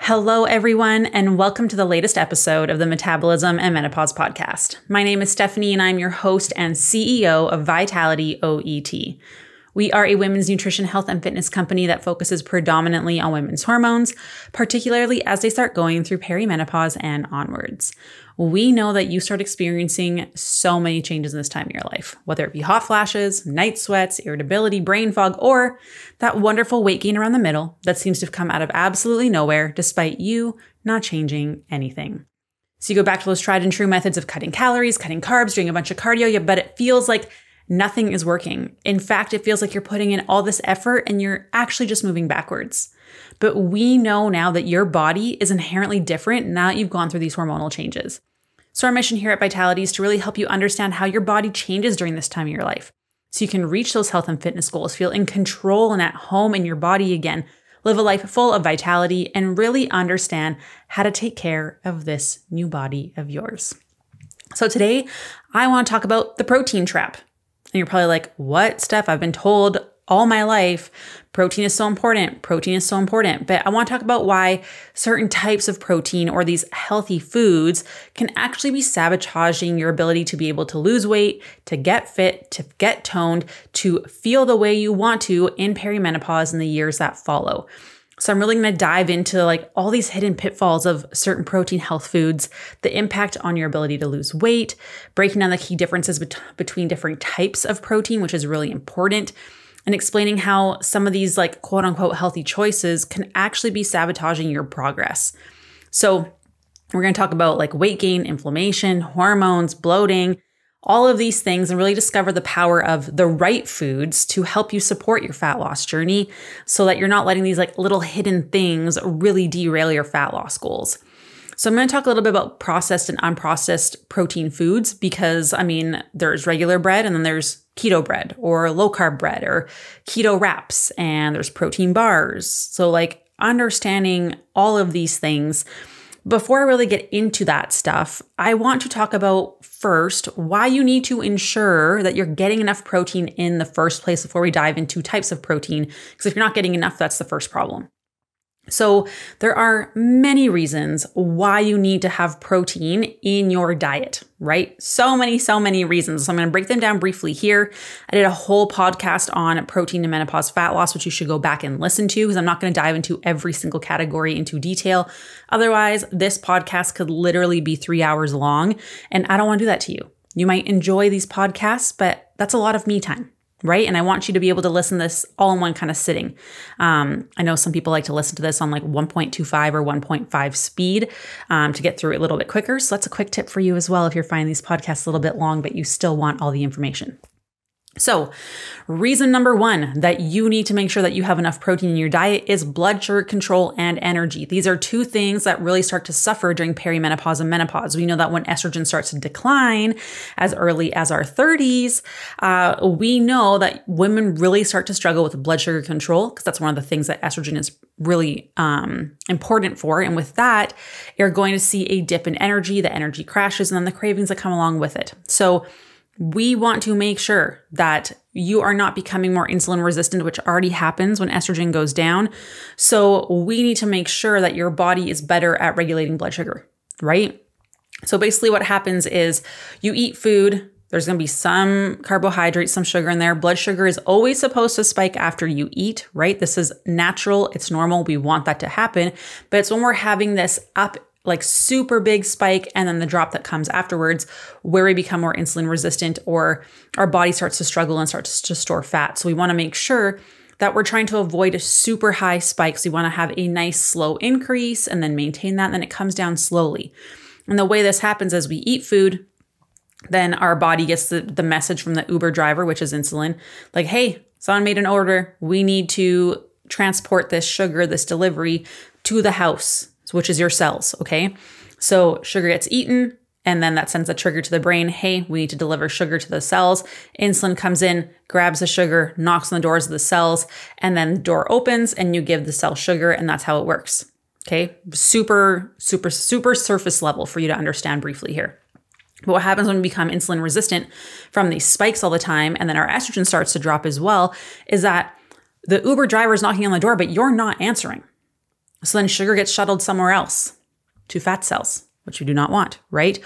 Hello, everyone, and welcome to the latest episode of the Metabolism and Menopause podcast. My name is Stephanie, and I'm your host and CEO of Vitality OET. We are a women's nutrition, health, and fitness company that focuses predominantly on women's hormones, particularly as they start going through perimenopause and onwards. We know that you start experiencing so many changes in this time of your life, whether it be hot flashes, night sweats, irritability, brain fog, or that wonderful weight gain around the middle that seems to have come out of absolutely nowhere despite you not changing anything. So you go back to those tried and true methods of cutting calories, cutting carbs, doing a bunch of cardio, but it feels like nothing is working. In fact, it feels like you're putting in all this effort and you're actually just moving backwards. But we know now that your body is inherently different now that you've gone through these hormonal changes. So our mission here at Vitality is to really help you understand how your body changes during this time of your life, so you can reach those health and fitness goals, feel in control and at home in your body again, live a life full of vitality, and really understand how to take care of this new body of yours. So today, I want to talk about the protein trap. And you're probably like, what, Steph? I've been told all my life, protein is so important. Protein is so important. But I want to talk about why certain types of protein or these healthy foods can actually be sabotaging your ability to be able to lose weight, to get fit, to get toned, to feel the way you want to in perimenopause and the years that follow. So I'm really going to dive into all these hidden pitfalls of certain protein health foods, the impact on your ability to lose weight, breaking down the key differences between different types of protein, which is really important, and explaining how some of these quote unquote healthy choices can actually be sabotaging your progress. So we're going to talk about weight gain, inflammation, hormones, bloating, all of these things, and really discover the power of the right foods to help you support your fat loss journey so that you're not letting these little hidden things really derail your fat loss goals. So I'm going to talk a little bit about processed and unprocessed protein foods because, there's regular bread and then there's keto bread or low carb bread or keto wraps and there's protein bars. So understanding all of these things. Before I really get into that stuff, I want to talk about first why you need to ensure that you're getting enough protein in the first place before we dive into types of protein. Because if you're not getting enough, that's the first problem. So there are many reasons why you need to have protein in your diet, right? So many reasons. So I'm going to break them down briefly here. I did a whole podcast on protein and menopause fat loss, which you should go back and listen to because I'm not going to dive into every single category into detail. Otherwise, this podcast could literally be 3 hours long, and I don't want to do that to you. You might enjoy these podcasts, but that's a lot of me time. Right? And I want you to be able to listen to this all in one kind of sitting. I know some people like to listen to this on 1.25 or 1.5 speed to get through it a little bit quicker. So that's a quick tip for you as well if you're finding these podcasts a little bit long, but you still want all the information. So reason number one that you need to make sure that you have enough protein in your diet is blood sugar control and energy. These are two things that really start to suffer during perimenopause and menopause. We know that when estrogen starts to decline as early as our 30s, we know that women really start to struggle with blood sugar control because that's one of the things that estrogen is really important for. And with that, you're going to see a dip in energy, the energy crashes, and then the cravings that come along with it. So we want to make sure that you are not becoming more insulin resistant, which already happens when estrogen goes down. So we need to make sure that your body is better at regulating blood sugar, right? So basically what happens is you eat food, there's going to be some carbohydrates, some sugar in there. Blood sugar is always supposed to spike after you eat, right? This is natural. It's normal. We want that to happen. But it's when we're having this up super big spike and then the drop that comes afterwards where we become more insulin resistant or our body starts to struggle and starts to store fat. So we want to make sure that we're trying to avoid super high spikes. We want to have a nice slow increase and then maintain that. And then it comes down slowly. And the way this happens as we eat food, then our body gets the message from the Uber driver, which is insulin, hey, someone made an order. We need to transport this sugar, this delivery to the house, which is your cells, okay? So sugar gets eaten, and then that sends a trigger to the brain. Hey, we need to deliver sugar to the cells. Insulin comes in, grabs the sugar, knocks on the doors of the cells, and then the door opens and you give the cell sugar, and that's how it works, okay? Super surface level for you to understand briefly here. But what happens when we become insulin resistant from these spikes all the time, and then our estrogen starts to drop as well, is that the Uber driver is knocking on the door, but you're not answering. So then sugar gets shuttled somewhere else to fat cells, which we do not want, right?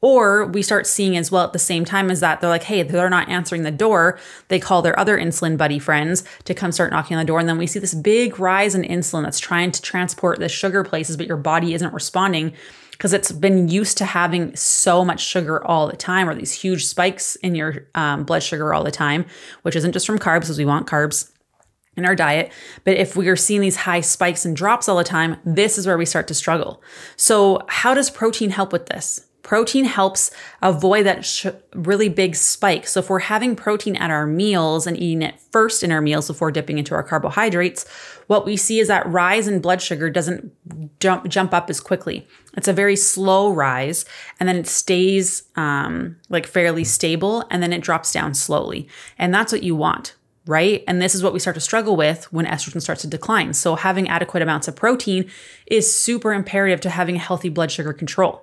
Or we start seeing as well at the same time as that, they're like, hey, they're not answering the door. They call their other insulin buddy friends to come start knocking on the door. And then we see this big rise in insulin that's trying to transport the sugar places, but your body isn't responding because it's been used to having so much sugar all the time, or these huge spikes in your blood sugar all the time, which isn't just from carbs, because we want carbs in our diet. But if we are seeing these high spikes and drops all the time, this is where we start to struggle. So how does protein help with this? Protein helps avoid that really big spike. So if we're having protein at our meals and eating it first in our meals before dipping into our carbohydrates, what we see is that rise in blood sugar doesn't jump up as quickly. It's a very slow rise, and then it stays like fairly stable, and then it drops down slowly. And that's what you want, right? And this is what we start to struggle with when estrogen starts to decline. So having adequate amounts of protein is super imperative to having a healthy blood sugar control.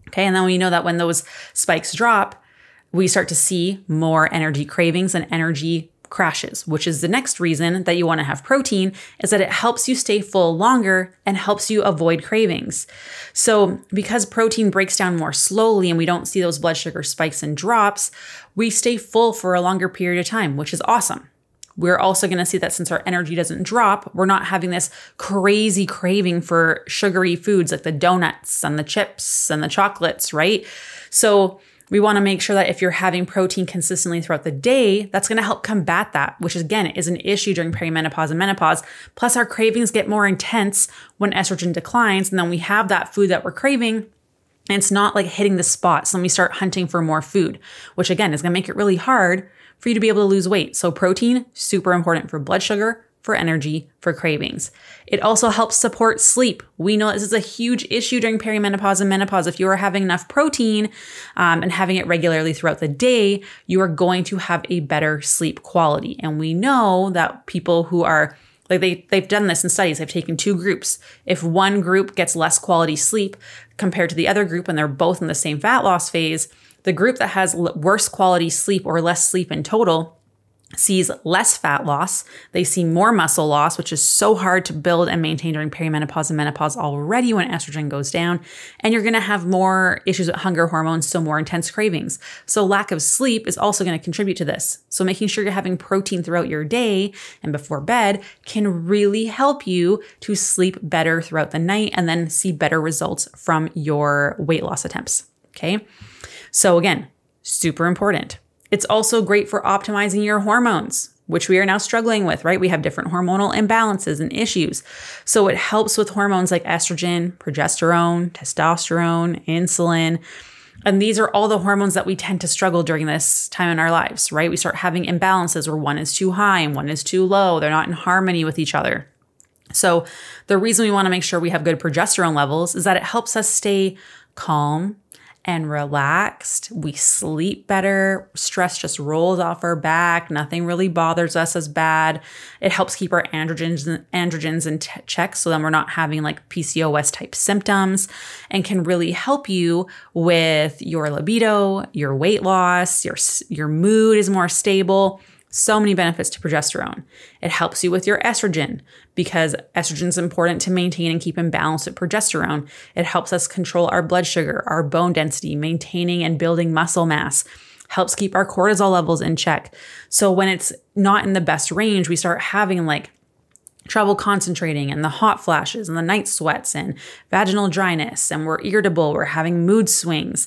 Okay, and then we know that when those spikes drop, we start to see more energy cravings and energy crashes, which is the next reason that you want to have protein, is that it helps you stay full longer and helps you avoid cravings. So because protein breaks down more slowly and we don't see those blood sugar spikes and drops, we stay full for a longer period of time, which is awesome. We're also going to see that since our energy doesn't drop, we're not having this crazy craving for sugary foods like the donuts and the chips and the chocolates, right? So we want to make sure that if you're having protein consistently throughout the day, that's going to help combat that, which again is an issue during perimenopause and menopause. Plus our cravings get more intense when estrogen declines, and then we have that food that we're craving, and it's not like hitting the spot. So then we start hunting for more food, which again is going to make it really hard for you to be able to lose weight. So protein, super important for blood sugar, for energy, for cravings. It also helps support sleep. We know this is a huge issue during perimenopause and menopause. If you are having enough protein and having it regularly throughout the day, you are going to have a better sleep quality. And we know that people who are like they've done this in studies. They've taken two groups. If one group gets less quality sleep compared to the other group and they're both in the same fat loss phase, the group that has worse quality sleep or less sleep in total sees less fat loss. They see more muscle loss, which is so hard to build and maintain during perimenopause and menopause already when estrogen goes down. And you're going to have more issues with hunger hormones, so more intense cravings. So lack of sleep is also going to contribute to this. So making sure you're having protein throughout your day and before bed can really help you to sleep better throughout the night and then see better results from your weight loss attempts. Okay. So again, super important. It's also great for optimizing your hormones, which we are now struggling with, right? We have different hormonal imbalances and issues. So it helps with hormones like estrogen, progesterone, testosterone, insulin. And these are all the hormones that we tend to struggle during this time in our lives, right? We start having imbalances where one is too high and one is too low. They're not in harmony with each other. So the reason we want to make sure we have good progesterone levels is that it helps us stay calm and relaxed. We sleep better. Stress just rolls off our back. Nothing really bothers us as bad. It helps keep our androgens in check, so then we're not having like PCOS type symptoms, and can really help you with your libido, your weight loss, your mood is more stable. So many benefits to progesterone. It helps you with your estrogen because estrogen is important to maintain and keep in balance with progesterone. It helps us control our blood sugar, our bone density, maintaining and building muscle mass, helps keep our cortisol levels in check. So when it's not in the best range, we start having like trouble concentrating and the hot flashes and the night sweats and vaginal dryness, and we're irritable, we're having mood swings,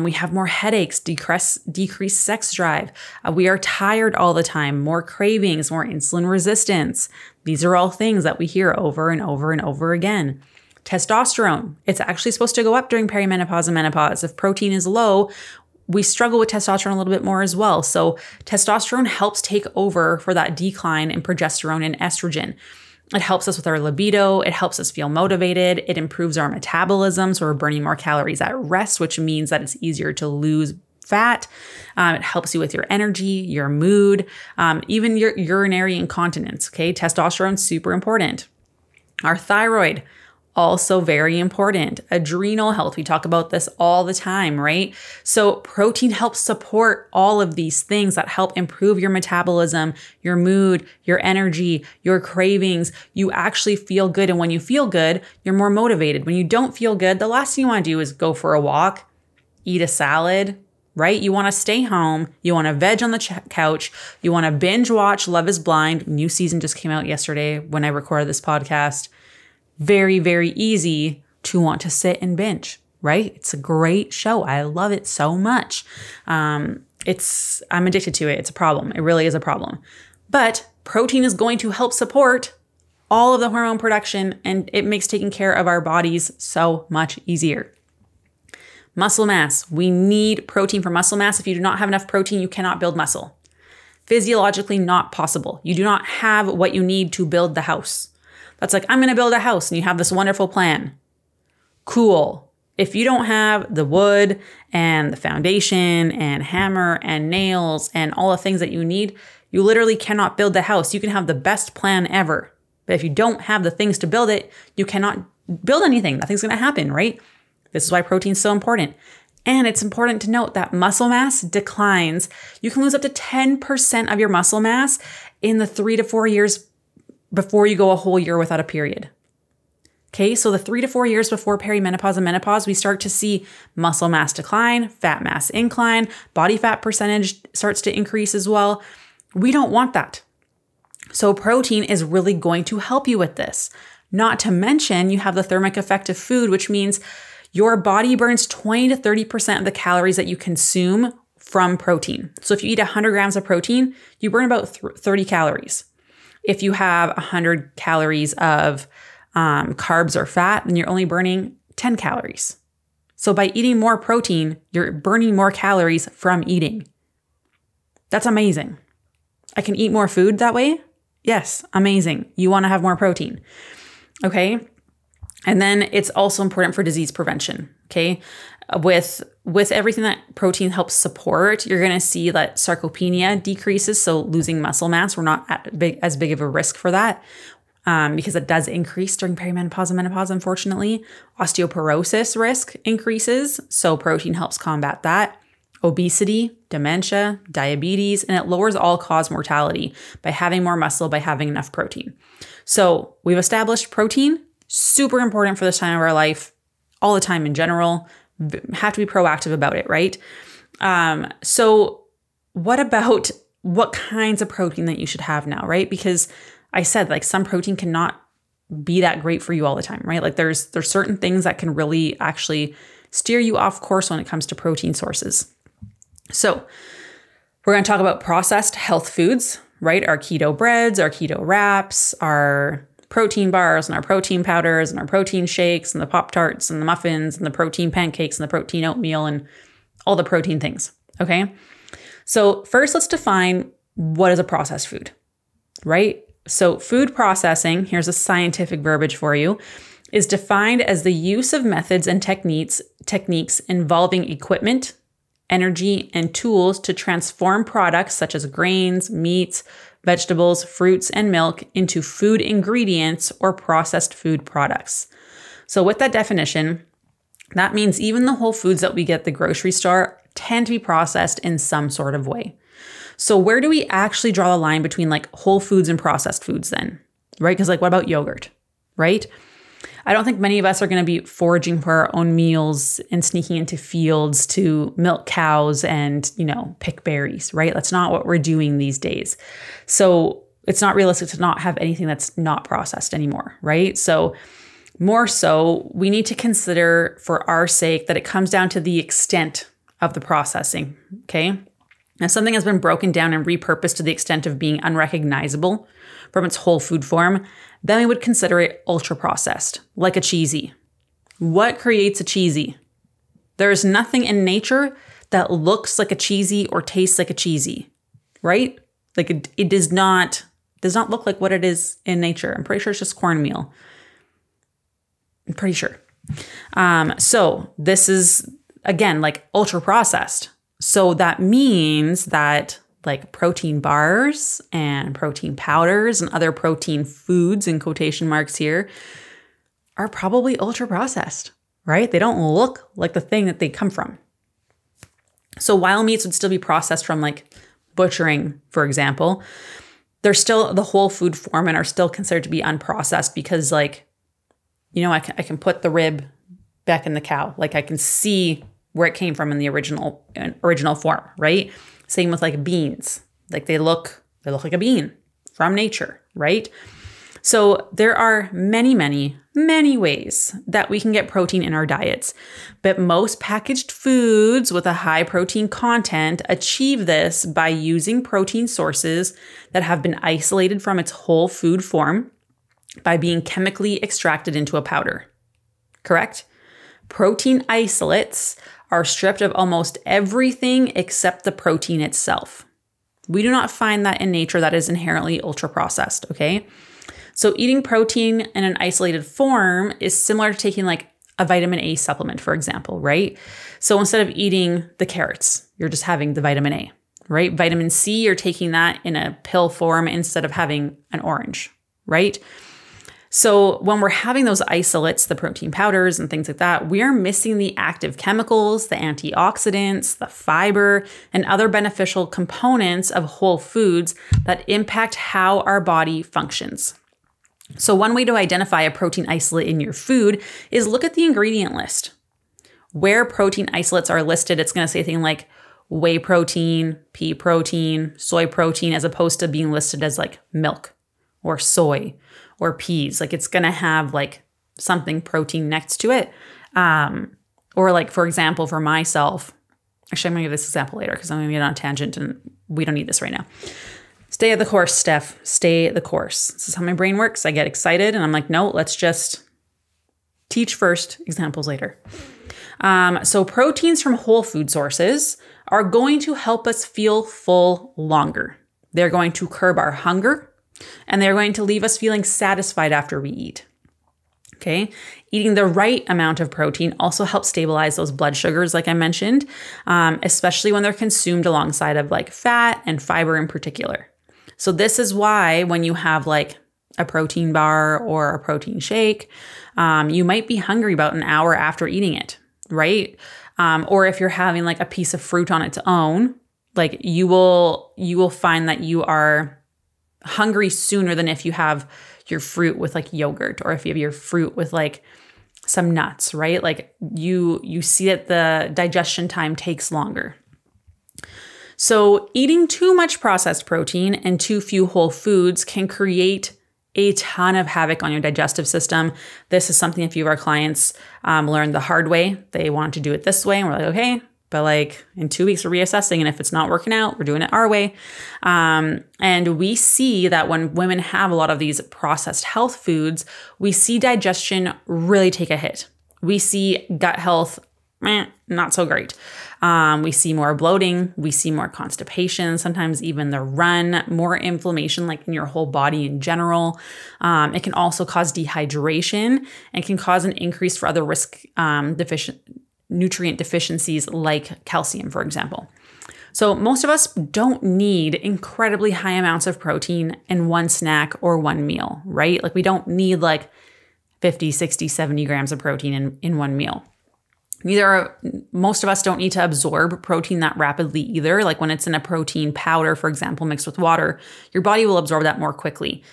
we have more headaches, decreased sex drive, we are tired all the time, more cravings, more insulin resistance. These are all things that we hear over and over and over again. Testosterone, it's actually supposed to go up during perimenopause and menopause. If protein is low, we struggle with testosterone a little bit more as well. So testosterone helps take over for that decline in progesterone and estrogen. It helps us with our libido. It helps us feel motivated. It improves our metabolism, so we're burning more calories at rest, which means that it's easier to lose fat. It helps you with your energy, your mood, even your urinary incontinence. Okay, testosterone, super important. Our thyroid, also very important. Adrenal health. We talk about this all the time, right? So protein helps support all of these things that help improve your metabolism, your mood, your energy, your cravings. You actually feel good. And when you feel good, you're more motivated. When you don't feel good, the last thing you want to do is go for a walk, eat a salad, right? You want to stay home. You want to veg on the couch. You want to binge watch Love is Blind. New season just came out yesterday when I recorded this podcast. Very, very easy to want to sit and binge, right? It's a great show. I love it so much. I'm addicted to it. It's a problem. It really is a problem. But protein is going to help support all of the hormone production, and it makes taking care of our bodies so much easier. Muscle mass. We need protein for muscle mass. If you do not have enough protein, you cannot build muscle. Physiologically not possible. You do not have what you need to build the house. That's like, I'm going to build a house and you have this wonderful plan. Cool. If you don't have the wood and the foundation and hammer and nails and all the things that you need, you literally cannot build the house. You can have the best plan ever. But if you don't have the things to build it, you cannot build anything. Nothing's going to happen, right? This is why protein is so important. And it's important to note that muscle mass declines. You can lose up to 10% of your muscle mass in the 3 to 4 years before you go a whole year without a period. Okay, so the 3 to 4 years before perimenopause and menopause, we start to see muscle mass decline, fat mass incline, body fat percentage starts to increase as well. We don't want that. So protein is really going to help you with this. Not to mention you have the thermic effect of food, which means your body burns 20 to 30% of the calories that you consume from protein. So if you eat 100 grams of protein, you burn about 30 calories. If you have 100 calories of carbs or fat, then you're only burning 10 calories. So by eating more protein, you're burning more calories from eating. That's amazing. I can eat more food that way? Yes, amazing. You want to have more protein. Okay. And then it's also important for disease prevention. Okay. With everything that protein helps support, you're going to see that sarcopenia decreases. So losing muscle mass, we're not as big of a risk for that because it does increase during perimenopause and menopause, unfortunately. Osteoporosis risk increases. So protein helps combat that. Obesity, dementia, diabetes, and it lowers all-cause mortality by having more muscle, by having enough protein. So we've established protein, super important for this time of our life, all the time in general. Have to be proactive about it, right? So what about what kinds of protein that you should have now, right? Because I said like some protein cannot be that great for you all the time, right? Like there's certain things that can really actually steer you off course when it comes to protein sources. So we're going to talk about processed health foods, right? Our keto breads, our keto wraps, our protein bars and our protein powders and our protein shakes and the Pop-Tarts and the muffins and the protein pancakes and the protein oatmeal and all the protein things, okay? So first, let's define what is a processed food, right? So food processing, here's a scientific verbiage for you, is defined as the use of methods and techniques involving equipment, energy, and tools to transform products such as grains, meats, vegetables, fruits, and milk into food ingredients or processed food products. So with that definition, that means even the whole foods that we get at the grocery store tend to be processed in some sort of way. So where do we actually draw the line between like whole foods and processed foods then, right? Because like what about yogurt, right? I don't think many of us are going to be foraging for our own meals and sneaking into fields to milk cows and, pick berries, right? That's not what we're doing these days. So it's not realistic to not have anything that's not processed anymore, right? So more so, we need to consider for our sake that it comes down to the extent of the processing, okay? Now, something has been broken down and repurposed to the extent of being unrecognizable from its whole food form, then we would consider it ultra processed, like a cheesy. What creates a cheesy? There's nothing in nature that looks like a cheesy or tastes like a cheesy, right? Like it does not look like what it is in nature. I'm pretty sure it's just cornmeal. I'm pretty sure. So this is, again, like ultra processed. So that means that like protein bars and protein powders and other protein foods in quotation marks here, are probably ultra processed, right? They don't look like the thing that they come from. So while meats would still be processed from like butchering, for example, they're still the whole food form and are still considered to be unprocessed because like, I can put the rib back in the cow. Like I can see where it came from in the original form, right? Same with like beans. Like they look like a bean from nature, right? So there are many, many, many ways that we can get protein in our diets, but most packaged foods with a high protein content achieve this by using protein sources that have been isolated from its whole food form by being chemically extracted into a powder. Correct? Protein isolates are stripped of almost everything except the protein itself. We do not find that in nature that is inherently ultra processed, okay? So eating protein in an isolated form is similar to taking like a vitamin A supplement, for example, right? So instead of eating the carrots, you're just having the vitamin A, right? Vitamin C, you're taking that in a pill form instead of having an orange, right? So when we're having those isolates, the protein powders and things like that, we are missing the active chemicals, the antioxidants, the fiber, and other beneficial components of whole foods that impact how our body functions. So one way to identify a protein isolate in your food is look at the ingredient list. Where protein isolates are listed, it's going to say things like whey protein, pea protein, soy protein, as opposed to being listed as like milk or soy or peas. Like it's going to have like something protein next to it. Or like, for example, for myself, actually, I'm going to give this example later because I'm going to get on a tangent and we don't need this right now. Stay the course, Steph. Stay the course. This is how my brain works. I get excited and I'm like, no, let's just teach first, examples later. So proteins from whole food sources are going to help us feel full longer. They're going to curb our hunger and they're going to leave us feeling satisfied after we eat. Okay. Eating the right amount of protein also helps stabilize those blood sugars, like I mentioned, especially when they're consumed alongside of like fat and fiber in particular. So this is why when you have like a protein bar or a protein shake, you might be hungry about an hour after eating it, right? Or if you're having like a piece of fruit on its own, like you will find that you are hungry sooner than if you have your fruit with like yogurt or if you have your fruit with like some nuts, right? Like you see that the digestion time takes longer. So eating too much processed protein and too few whole foods can create a ton of havoc on your digestive system. This is something a few of our clients learned the hard way. They wanted to do it this way and we're like, okay, but like in 2 weeks we're reassessing and if it's not working out, we're doing it our way. And we see that when women have a lot of these processed health foods, we see digestion really take a hit. We see gut health, not so great. We see more bloating, we see more constipation, sometimes even the run, more inflammation like in your whole body in general. It can also cause dehydration and can cause an increase for other risk nutrient deficiencies like calcium, for example. So most of us don't need incredibly high amounts of protein in one snack or one meal, right? Like we don't need like 50, 60, 70 grams of protein in one meal. Most of us don't need to absorb protein that rapidly either. Like when it's in a protein powder, for example, mixed with water, your body will absorb that more quickly.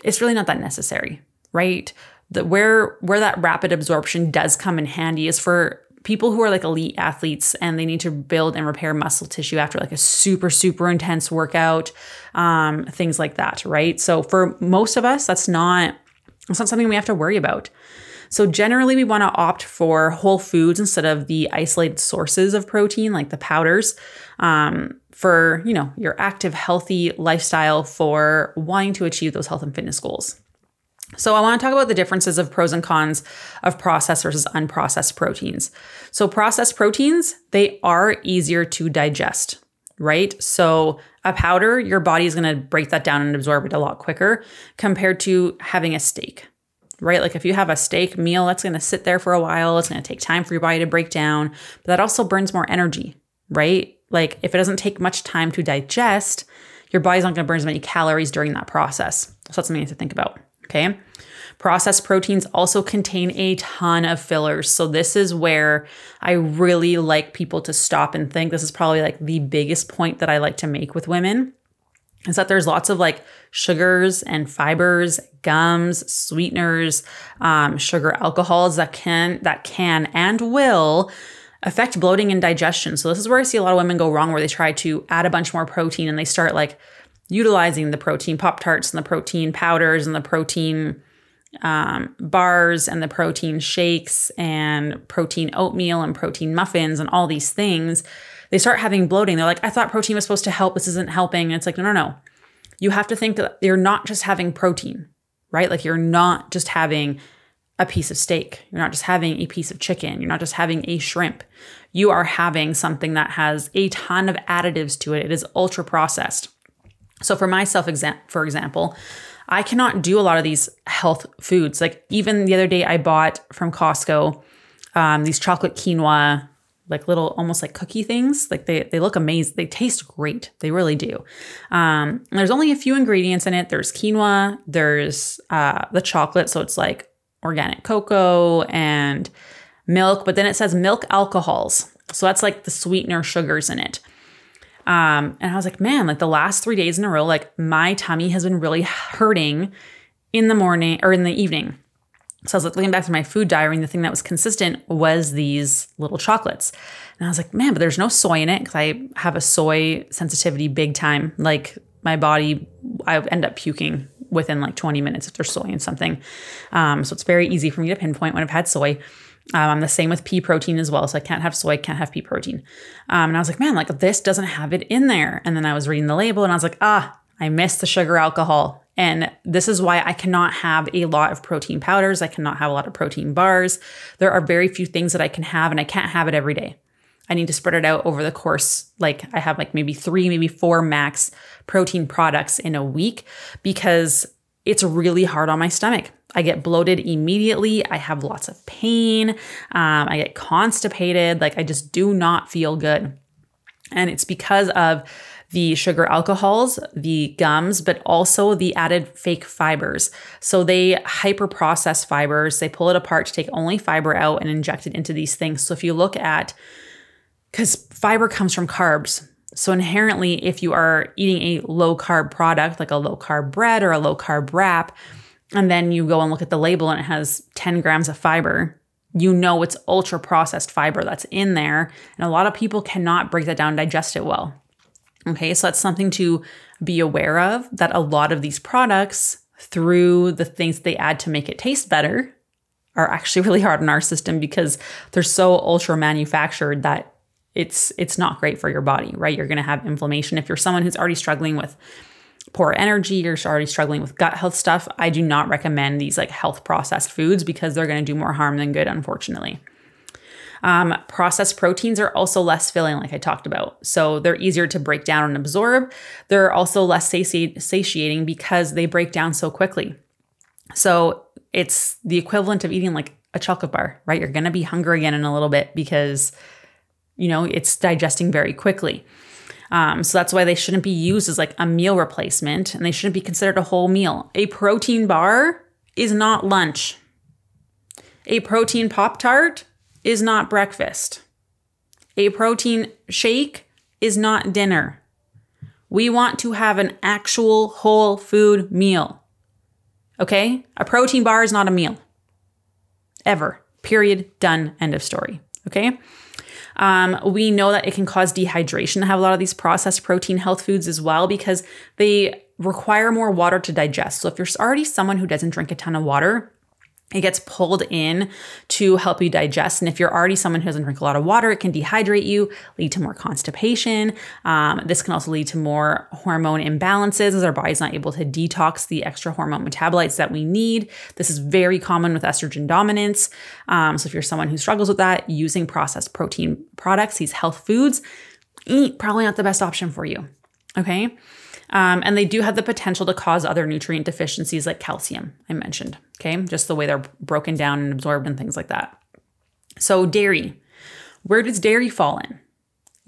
It's really not that necessary, right? Where that rapid absorption does come in handy is for people who are like elite athletes and they need to build and repair muscle tissue after like a super, super intense workout, things like that, right? So for most of us, that's not something we have to worry about. So generally we want to opt for whole foods instead of the isolated sources of protein like the powders for, your active, healthy lifestyle for wanting to achieve those health and fitness goals. So I want to talk about the differences of pros and cons of processed versus unprocessed proteins. So processed proteins, they are easier to digest, right? So a powder, your body is going to break that down and absorb it a lot quicker compared to having a steak, right? Like if you have a steak meal, that's going to sit there for a while. It's going to take time for your body to break down, but that also burns more energy, right? Like if it doesn't take much time to digest, your body's not going to burn as many calories during that process. So that's something you have to think about. Okay. Processed proteins also contain a ton of fillers. So this is where I really like people to stop and think. This is probably like the biggest point that I like to make with women, is that there's lots of like sugars and fibers, gums, sweeteners, sugar alcohols that can and will affect bloating and digestion. So this is where I see a lot of women go wrong, where they try to add a bunch more protein and they start like utilizing the protein Pop-Tarts and the protein powders and the protein bars and the protein shakes and protein oatmeal and protein muffins and all these things. They start having bloating. They're like, I thought protein was supposed to help. This isn't helping. And it's like, no. You have to think that you're not just having protein, right? Like you're not just having a piece of steak. You're not just having a piece of chicken. You're not just having a shrimp. You are having something that has a ton of additives to it. It is ultra processed. So for myself, for example, I cannot do a lot of these health foods. Like even the other day I bought from Costco these chocolate quinoa, like little almost like cookie things. Like they look amazing. They taste great. They really do. There's only a few ingredients in it. There's quinoa, there's the chocolate. So it's like organic cocoa and milk, but then it says milk alcohols. So that's like the sweetener sugars in it. And I was like, man, like the last 3 days in a row, like my tummy has been really hurting in the morning or in the evening. So I was like looking back to my food diary, and the thing that was consistent was these little chocolates. And I was like, man, but there's no soy in it, because I have a soy sensitivity big time. Like my body, I end up puking within like 20 minutes if there's soy in something. So it's very easy for me to pinpoint when I've had soy. I'm the same with pea protein as well. So I can't have soy, can't have pea protein. And I was like, man, like this doesn't have it in there. And then I was reading the label and I was like, I missed the sugar alcohol. And this is why I cannot have a lot of protein powders. I cannot have a lot of protein bars. There are very few things that I can have, and I can't have it every day. I need to spread it out over the course. Like I have like maybe 3, maybe 4 max protein products in a week, because it's really hard on my stomach. I get bloated immediately. I have lots of pain. I get constipated. Like I just do not feel good. And it's because of the sugar alcohols, the gums, but also the added fake fibers. So they hyper process fibers. They pull it apart to take only fiber out and inject it into these things. So if you look at, because fiber comes from carbs. So inherently, if you are eating a low carb product, like a low carb bread or a low carb wrap, and then you go and look at the label and it has 10 grams of fiber, you know it's ultra processed fiber that's in there. And a lot of people cannot break that down and digest it well. Okay, so that's something to be aware of, that a lot of these products, through the things they add to make it taste better, are actually really hard on our system, because they're so ultra manufactured that it's not great for your body, right? You're going to have inflammation. If you're someone who's already struggling with poor energy, you're already struggling with gut health stuff, I do not recommend these like health processed foods, because they're going to do more harm than good, unfortunately. Processed proteins are also less filling, like I talked about. So they're easier to break down and absorb. They're also less satiating because they break down so quickly. So it's the equivalent of eating like a chocolate bar, right? You're going to be hungry again in a little bit, because, you know, it's digesting very quickly. So that's why they shouldn't be used as like a meal replacement, and they shouldn't be considered a whole meal. A protein bar is not lunch. A protein Pop-Tart is not breakfast. A protein shake is not dinner. We want to have an actual whole food meal. Okay? A protein bar is not a meal. Ever. Period. Done. End of story. Okay? We know that it can cause dehydration to have a lot of these processed protein health foods as well, because they require more water to digest. So if you're already someone who doesn't drink a ton of water, it gets pulled in to help you digest. And if you're already someone who doesn't drink a lot of water, it can dehydrate you, lead to more constipation. This can also lead to more hormone imbalances, as our body's not able to detox the extra hormone metabolites that we need. This is very common with estrogen dominance. So if you're someone who struggles with that, using processed protein products, these health foods, probably not the best option for you. Okay. And they do have the potential to cause other nutrient deficiencies like calcium, I mentioned, okay? Just the way they're broken down and absorbed and things like that. So dairy, where does dairy fall in?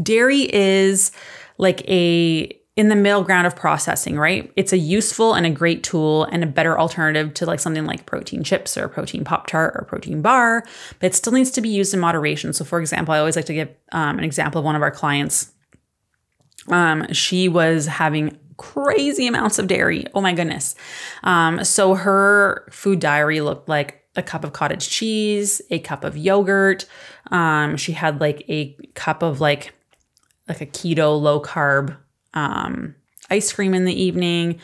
Dairy is like a in the middle ground of processing, right? It's a useful and a great tool and a better alternative to like something like protein chips or protein Pop-Tart or protein bar, but it still needs to be used in moderation. So for example, I always like to give an example of one of our clients. She was having crazy amounts of dairy. Oh my goodness. So her food diary looked like a cup of cottage cheese, a cup of yogurt. She had like a cup of like a keto low carb ice cream in the evening.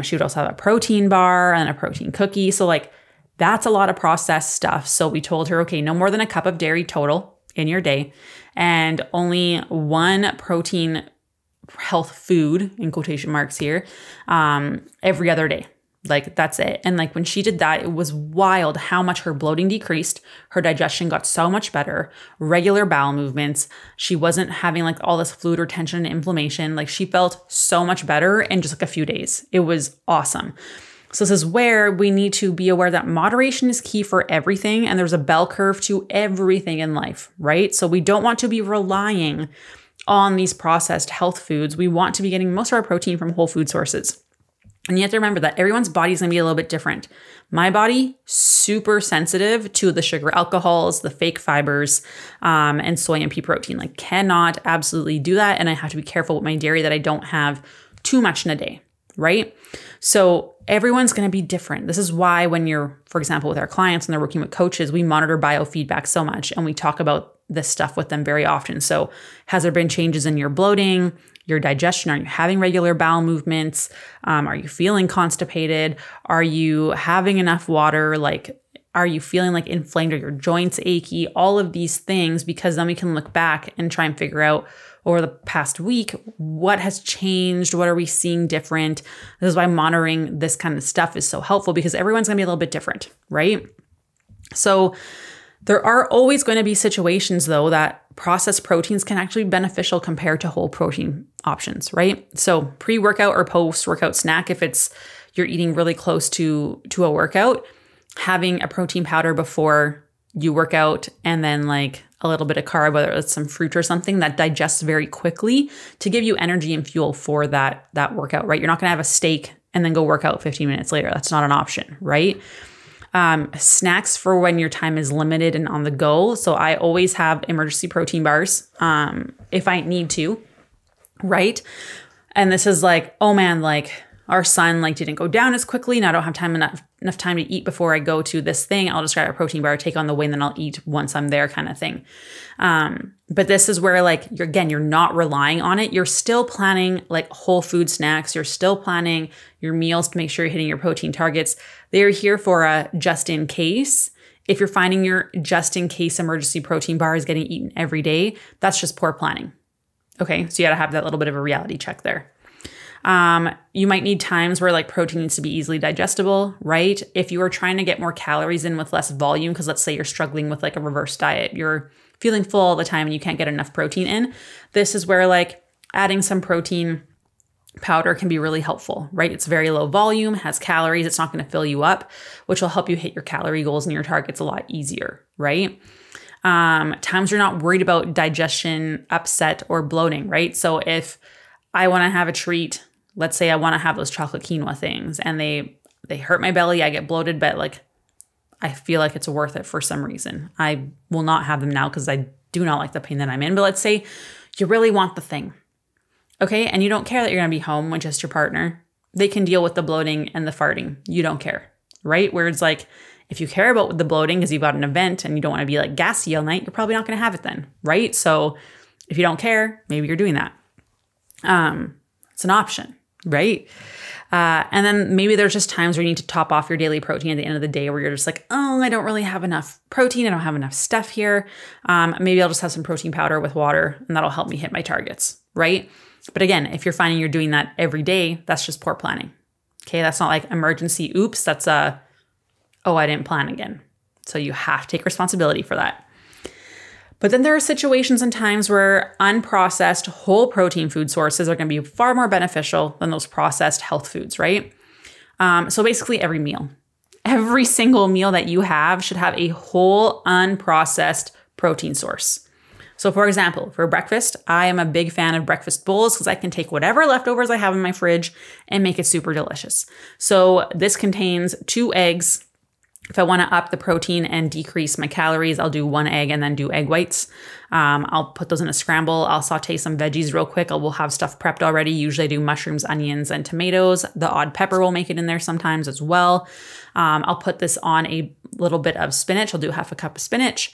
She would also have a protein bar and a protein cookie. So like that's a lot of processed stuff. So we told her, okay, no more than a cup of dairy total in your day and only one protein health food in quotation marks here, every other day. Like that's it. And like when she did that, it was wild how much her bloating decreased. Her digestion got so much better, regular bowel movements. She wasn't having like all this fluid retention and inflammation. Like she felt so much better in just like a few days. It was awesome. So this is where we need to be aware that moderation is key for everything. And there's a bell curve to everything in life, right? So we don't want to be relying on these processed health foods. We want to be getting most of our protein from whole food sources. And you have to remember that everyone's body is going to be a little bit different. My body, super sensitive to the sugar alcohols, the fake fibers, and soy and pea protein. Like cannot absolutely do that. And I have to be careful with my dairy that I don't have too much in a day, right? So everyone's going to be different. This is why when you're, for example, with our clients and they're working with coaches, we monitor biofeedback so much and we talk about this stuff with them very often. So has there been changes in your bloating, your digestion? Are you having regular bowel movements? Are you feeling constipated? Are you having enough water? Like, are you feeling like inflamed? Are your joints achy? All of these things, because then we can look back and try and figure out over the past week, what has changed? What are we seeing different? This is why monitoring this kind of stuff is so helpful because everyone's gonna be a little bit different, right? So there are always going to be situations though that processed proteins can actually be beneficial compared to whole protein options, right? So pre-workout or post-workout snack, if it's you're eating really close to a workout, having a protein powder before you work out and then like a little bit of carb, whether it's some fruit or something that digests very quickly to give you energy and fuel for that workout, right? You're not going to have a steak and then go work out 15 minutes later. That's not an option, right? Snacks for when your time is limited and on the go. So I always have emergency protein bars if I need to, right? And this is like, oh man, like our son like didn't go down as quickly and I don't have enough time to eat before I go to this thing. I'll just grab a protein bar, take on the way, and then I'll eat once I'm there kind of thing. But this is where like, you're not relying on it. You're still planning like whole food snacks. You're still planning your meals to make sure you're hitting your protein targets. They're here for a just in case. If you're finding your just in case emergency protein bar is getting eaten every day, that's just poor planning. Okay, so you got to have that little bit of a reality check there. You might need times where like protein needs to be easily digestible, right? If you are trying to get more calories in with less volume, because let's say you're struggling with like a reverse diet, you're feeling full all the time and you can't get enough protein in. This is where like adding some protein powder can be really helpful, right? It's very low volume, has calories. It's not going to fill you up, which will help you hit your calorie goals and your targets a lot easier, right? Times you're not worried about digestion, upset, or bloating, right? So if I want to have a treat, let's say I want to have those chocolate quinoa things and they hurt my belly, I get bloated, but like I feel like it's worth it for some reason. I will not have them now because I do not like the pain that I'm in. But let's say you really want the thing, okay? And you don't care that you're going to be home with just your partner. They can deal with the bloating and the farting. You don't care, right? Where it's like, if you care about the bloating because you've got an event and you don't want to be like gassy all night, you're probably not going to have it then, right? So if you don't care, maybe you're doing that. It's an option, right? And then maybe there's just times where you need to top off your daily protein at the end of the day where you're just like, oh, I don't really have enough protein. I don't have enough stuff here. Maybe I'll just have some protein powder with water and that'll help me hit my targets, right? But again, if you're finding you're doing that every day, that's just poor planning. Okay, that's not like emergency oops. That's oh, I didn't plan again. So you have to take responsibility for that. But then there are situations and times where unprocessed whole protein food sources are going to be far more beneficial than those processed health foods, right? So basically every single meal that you have should have a whole unprocessed protein source. So for example, for breakfast, I am a big fan of breakfast bowls because I can take whatever leftovers I have in my fridge and make it super delicious. So this contains 2 eggs. If I want to up the protein and decrease my calories, I'll do 1 egg and then do egg whites. I'll put those in a scramble. I'll saute some veggies real quick. We'll have stuff prepped already. Usually I do mushrooms, onions, and tomatoes. The odd pepper will make it in there sometimes as well. I'll put this on a little bit of spinach. I'll do half a cup of spinach.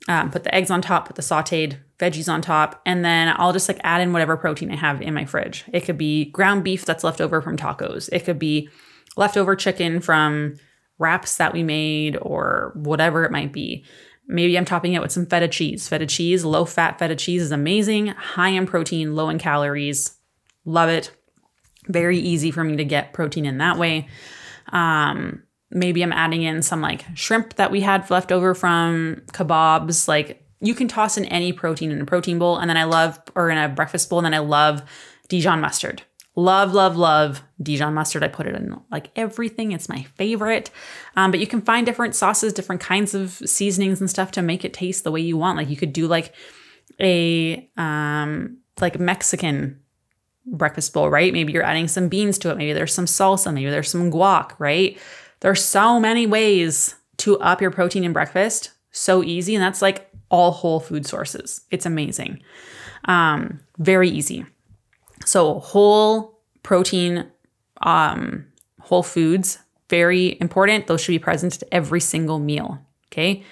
Put the eggs on top, put the sauteed veggies on top, and then I'll just like add in whatever protein I have in my fridge. It could be ground beef that's left over from tacos. It could be leftover chicken from wraps that we made or whatever it might be. Maybe I'm topping it with some feta cheese. Feta cheese, low-fat feta cheese is amazing. High in protein, low in calories. Love it. Very easy for me to get protein in that way. Maybe I'm adding in some like shrimp that we had left over from kebabs. Like you can toss in any protein in a protein bowl. And then or in a breakfast bowl. And then I love Dijon mustard. Love, love, love Dijon mustard. I put it in like everything. It's my favorite. But you can find different sauces, different kinds of seasonings and stuff to make it taste the way you want. Like you could do like a like Mexican breakfast bowl, right? Maybe you're adding some beans to it. Maybe there's some salsa. Maybe there's some guac, right? There's so many ways to up your protein in breakfast. So easy. And that's like all whole food sources. It's amazing. Very easy. So whole protein, whole foods, very important. Those should be present at every single meal. Okay.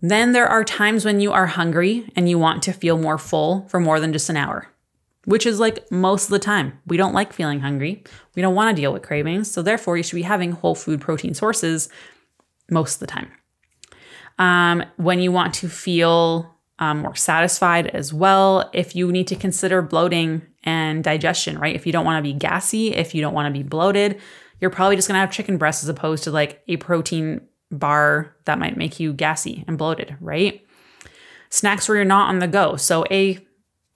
Then there are times when you are hungry and you want to feel more full for more than just an hour, which is like most of the time. We don't like feeling hungry. We don't want to deal with cravings. So therefore you should be having whole food protein sources most of the time. When you want to feel more satisfied as well, if you need to consider bloating and digestion, right? If you don't want to be gassy, if you don't want to be bloated, you're probably just going to have chicken breast as opposed to like a protein bar that might make you gassy and bloated, right? Snacks where you're not on the go. So a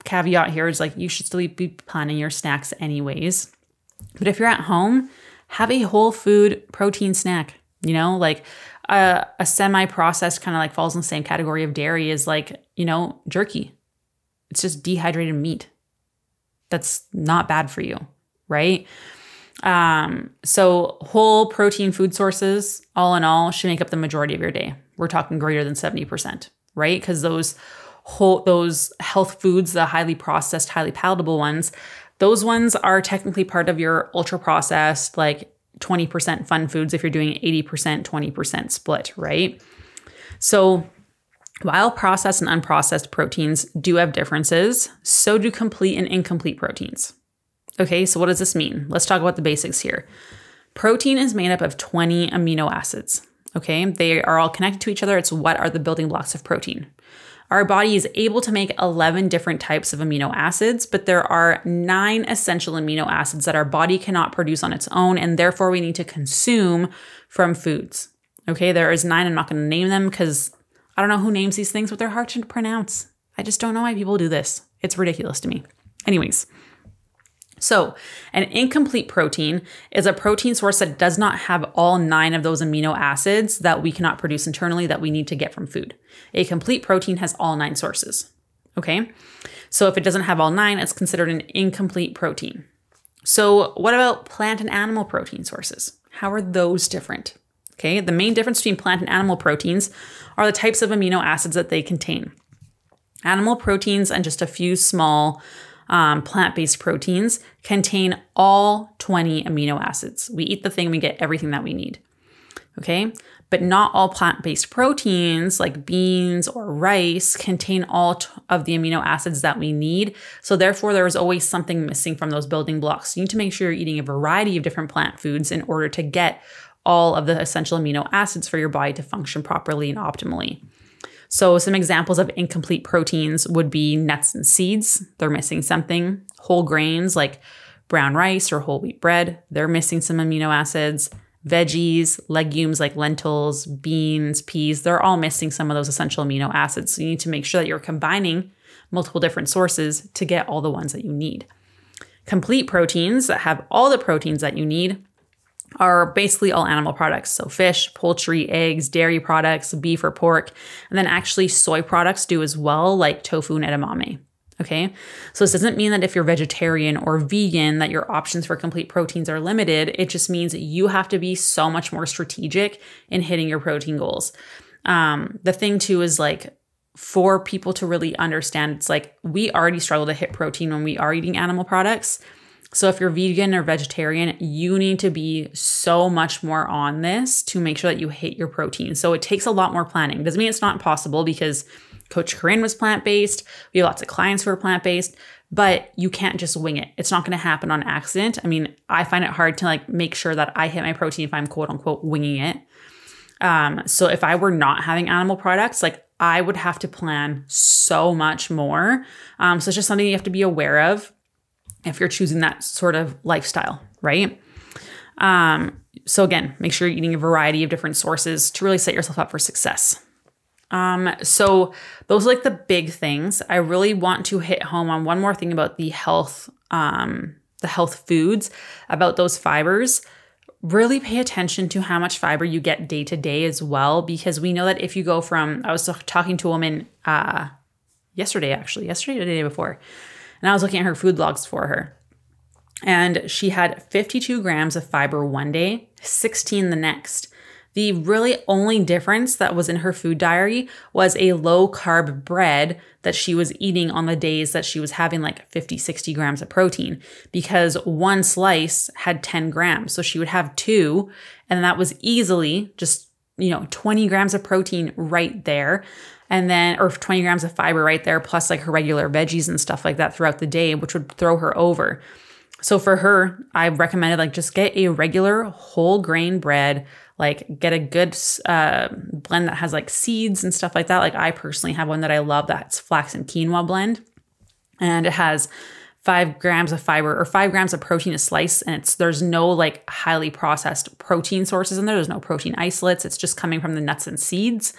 caveat here is like you should still be planning your snacks anyways. But if you're at home, have a whole food protein snack, you know, like a semi-processed kind of like falls in the same category of dairy is like, you know, jerky. It's just dehydrated meat. That's not bad for you, right? So whole protein food sources, all in all, should make up the majority of your day. We're talking greater than 70%, right? Because those health foods, the highly processed, highly palatable ones, those ones are technically part of your ultra processed, like 20% fun foods if you're doing 80%, 20% split, right? So while processed and unprocessed proteins do have differences, so do complete and incomplete proteins. Okay, so what does this mean? Let's talk about the basics here. Protein is made up of 20 amino acids. Okay, they are all connected to each other. It's what are the building blocks of protein. Our body is able to make 11 different types of amino acids, but there are 9 essential amino acids that our body cannot produce on its own, and therefore we need to consume from foods. Okay, there is 9. I'm not going to name them because I don't know who names these things, but they're hard to pronounce. I just don't know why people do this. It's ridiculous to me. Anyways, so an incomplete protein is a protein source that does not have all 9 of those amino acids that we cannot produce internally that we need to get from food. A complete protein has all 9 sources. Okay, so if it doesn't have all 9, it's considered an incomplete protein. So what about plant and animal protein sources? How are those different? Okay, the main difference between plant and animal proteins are the types of amino acids that they contain. Animal proteins and just a few small plant-based proteins contain all 20 amino acids. We eat the thing, we get everything that we need. Okay, but not all plant-based proteins like beans or rice contain all of the amino acids that we need. So therefore, there is always something missing from those building blocks. So you need to make sure you're eating a variety of different plant foods in order to get all of the essential amino acids for your body to function properly and optimally. So some examples of incomplete proteins would be nuts and seeds. They're missing something. Whole grains like brown rice or whole wheat bread. They're missing some amino acids. Veggies, legumes like lentils, beans, peas. They're all missing some of those essential amino acids. So you need to make sure that you're combining multiple different sources to get all the ones that you need. Complete proteins that have all the proteins that you need are basically all animal products. So fish, poultry, eggs, dairy products, beef or pork, and then actually soy products do as well, like tofu and edamame. Okay. So this doesn't mean that if you're vegetarian or vegan, that your options for complete proteins are limited. It just means that you have to be so much more strategic in hitting your protein goals. The thing too is like, for people to really understand, it's like we already struggle to hit protein when we are eating animal products. So if you're vegan or vegetarian, you need to be so much more on this to make sure that you hit your protein. So it takes a lot more planning. Doesn't mean it's not possible, because Coach Corinne was plant-based. We have lots of clients who are plant-based, but you can't just wing it. It's not going to happen on accident. I mean, I find it hard to like make sure that I hit my protein if I'm quote unquote winging it. So if I were not having animal products, like I would have to plan so much more. So it's just something you have to be aware of if you're choosing that sort of lifestyle, right? So again, make sure you're eating a variety of different sources to really set yourself up for success. So those are like the big things. I really want to hit home on one more thing about the health foods, about those fibers. Really pay attention to how much fiber you get day to day as well, because we know that if you go from, I was talking to a woman yesterday or the day before, and I was looking at her food logs for her, and she had 52 grams of fiber one day, 16 the next. The really only difference that was in her food diary was a low carb bread that she was eating on the days that she was having like 50, 60 grams of protein, because one slice had 10 grams. So she would have two, and that was easily just, 20 grams of protein right there. And then, or 20 grams of fiber right there, plus like her regular veggies and stuff like that throughout the day, which would throw her over. So for her, I recommended like just get a regular whole grain bread, like get a good blend that has like seeds and stuff like that. Like I personally have one that I love, that's flax and quinoa blend. And it has 5 grams of fiber or 5 grams of protein a slice. And there's no like highly processed protein sources in there. There's no protein isolates. It's just coming from the nuts and seeds.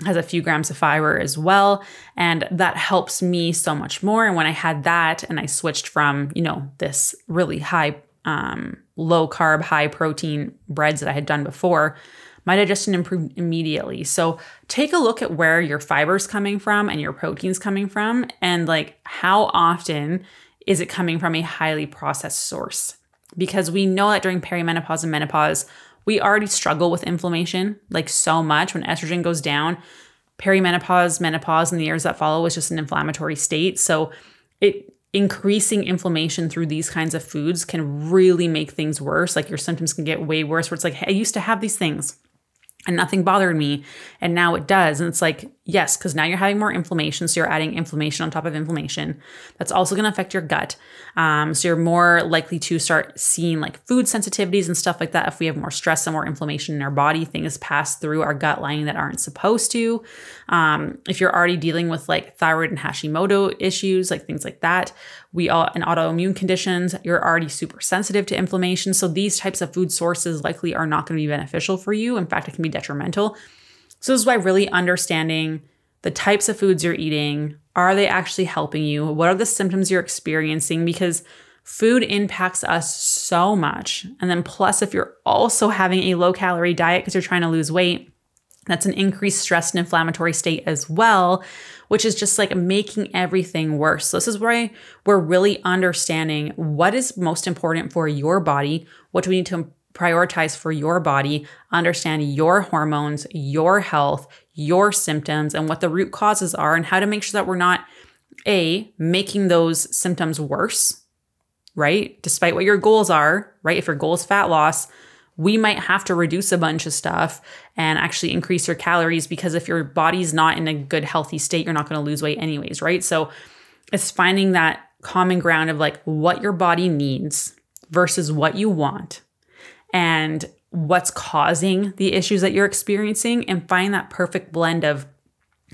Has a few grams of fiber as well. And that helps me so much more. And when I had that and I switched from, this really high, low carb, high protein breads that I had done before, my digestion improved immediately. So take a look at where your fiber's coming from and your protein's coming from, and like how often is it coming from a highly processed source? Because we know that during perimenopause and menopause, we already struggle with inflammation like so much. When estrogen goes down, perimenopause, menopause, and the years that follow is just an inflammatory state. So increasing inflammation through these kinds of foods can really make things worse. Like your symptoms can get way worse, where it's like, hey, I used to have these things and nothing bothered me, and now it does. And it's like, yes, because now you're having more inflammation. So you're adding inflammation on top of inflammation. That's also going to affect your gut. So you're more likely to start seeing like food sensitivities and stuff like that. If we have more stress and more inflammation in our body, things pass through our gut lining that aren't supposed to. If you're already dealing with like thyroid and Hashimoto issues, like things like that, and autoimmune conditions, you're already super sensitive to inflammation. So these types of food sources likely are not going to be beneficial for you. In fact, it can be detrimental. So this is why really understanding the types of foods you're eating, are they actually helping you? What are the symptoms you're experiencing? Because food impacts us so much. And then plus, if you're also having a low calorie diet because you're trying to lose weight, that's an increased stress and inflammatory state as well, which is just like making everything worse. So this is why we're really understanding what is most important for your body. What do we need to prioritize for your body, understand your hormones, your health, your symptoms, and what the root causes are, and how to make sure that we're not making those symptoms worse, right? Despite what your goals are, right? If your goal is fat loss, we might have to reduce a bunch of stuff and actually increase your calories, because if your body's not in a good, healthy state, you're not going to lose weight anyways, right? So it's finding that common ground of like what your body needs versus what you want, and what's causing the issues that you're experiencing, and find that perfect blend of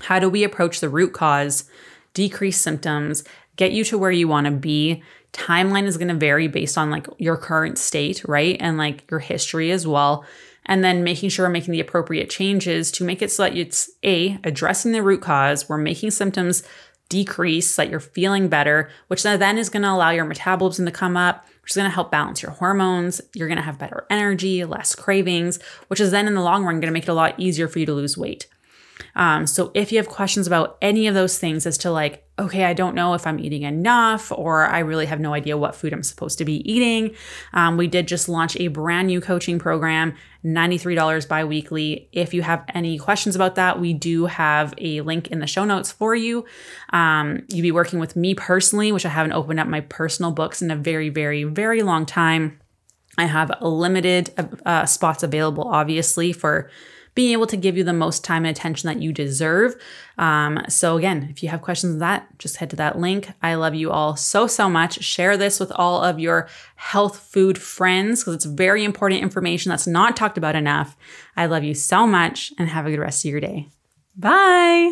how do we approach the root cause, decrease symptoms, get you to where you want to be. Timeline is going to vary based on like your current state, right? And like your history as well. And then making sure we're making the appropriate changes to make it so that it's addressing the root cause, we're making symptoms decrease, so that you're feeling better, which then is going to allow your metabolism to come up, which is going to help balance your hormones. You're going to have better energy, less cravings, which is then in the long run going to make it a lot easier for you to lose weight. So if you have questions about any of those things as to like, okay, I don't know if I'm eating enough, or I really have no idea what food I'm supposed to be eating, we did just launch a brand new coaching program, $93 bi-weekly. If you have any questions about that, we do have a link in the show notes for you. You'd be working with me personally, which I haven't opened up my personal books in a very, very, very long time. I have limited spots available, obviously, for being able to give you the most time and attention that you deserve. So again, if you have questions on that, just head to that link. I love you all so, so much. Share this with all of your health food friends because it's very important information that's not talked about enough. I love you so much and have a good rest of your day. Bye.